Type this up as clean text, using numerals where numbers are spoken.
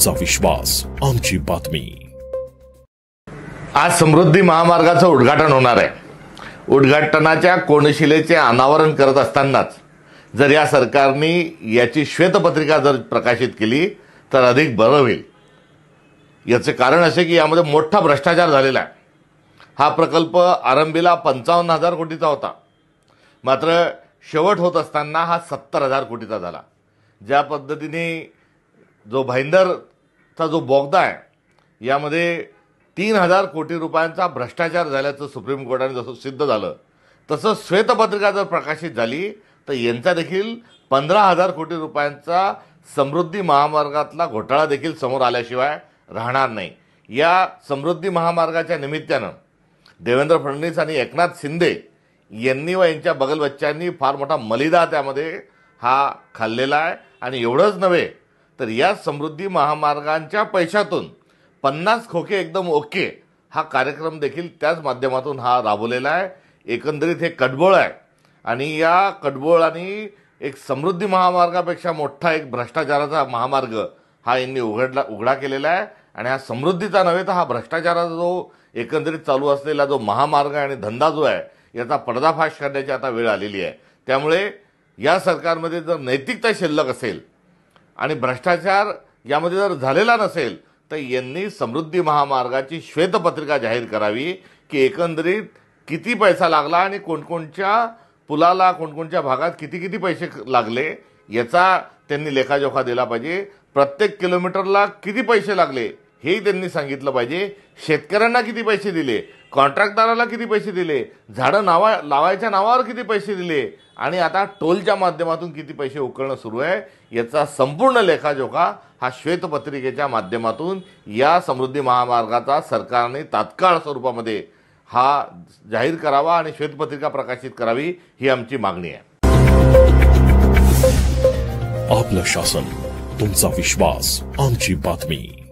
तुमचा विश्वास आमची बातमी। आज समृद्धी महामार्गाचं उद्घाटन होणार आहे। उद्घाटनाच्या कोनशिलेचे अनावरण करत असतानाच जर या सरकारने याची श्वेतपत्रिका जर प्रकाशित केली तर अधिक बरं होईल। याचे कारण असे की यामध्ये मोठा भ्रष्टाचार झालेला आहे। हा प्रकल्प आरंभीला 55,000 कोटीचा होता, मात्र शेवट होत असताना हा 70,000 कोटीचा झाला। ज्या पद्धतीने जो भाईंदरचा जो बोगदा आहे यामध्ये 3,000 कोटी रुपयांचा भ्रष्टाचार झाल्याचं सुप्रीम कोर्टाने जसं सिद्ध झालं, तसं श्वेतपत्रिका जर प्रकाशित झाली तर यांचा देखील 15,000 कोटी रुपयांचा समृद्धी महामार्गातला घोटाळा देखील समोर आल्याशिवाय राहणार नाही। या समृद्धी महामार्गाच्या निमित्तानं देवेंद्र फडणवीस आणि एकनाथ शिंदे यांनी व यांच्या बगलबच्च्यांनी फार मोठा मलिदा त्यामध्ये हा खाल्लेला आहे। आणि एवढंच नव्हे तर या समृद्धी महामार्गांच्या पैशातून 50 खोके एकदम ओके हा कार्यक्रम देखील त्याच माध्यमातून हा राबवलेला आहे। एकंदरीत हे कडबोळ आहे आणि या कडबोळाने एक समृद्धी महामार्गापेक्षा मोठा एक भ्रष्टाचाराचा महामार्ग हा यांनी उघडा केलेला आहे। आणि हा समृद्धीचा नव्हे तर हा भ्रष्टाचाराचा जो एकंदरीत चालू असलेला जो महामार्ग आणि धंदा जो आहे याचा पर्दाफाश करण्याची आता वेळ आलेली आहे। त्यामुळे या सरकारमध्ये जर नैतिकता शिल्लक असेल आणि भ्रष्टाचार यामध्ये जर झालेला नसेल तर यांनी समृद्धी महामार्गाची श्वेतपत्रिका जाहीर करावी की एकंदरीत किती पैसा लागला आणि कोणकोणत्या पुलाला कोणकोणत्या भागात किती पैसे लागले याचा त्यांनी लेखाजोखा दिला पाहिजे। प्रत्येक किलोमीटरला किती पैसे लागले हेही त्यांनी सांगितलं पाहिजे। शेतकऱ्यांना किती पैसे दिले, कॉन्ट्रॅक्टदाराला किती पैसे दिले, झाडं लावायच्या नावावर किती पैसे दिले आणि आता टोलच्या माध्यमातून किती पैसे उकळणं सुरू आहे याचा संपूर्ण लेखाजोखा हा श्वेतपत्रिकेच्या माध्यमातून या समृद्धी महामार्गाचा सरकारने तात्काळ स्वरूपामध्ये हा जाहीर करावा आणि श्वेतपत्रिका प्रकाशित करावी ही आमची मागणी आहे। आपलं शासन, तुमचा विश्वास आमची बातमी।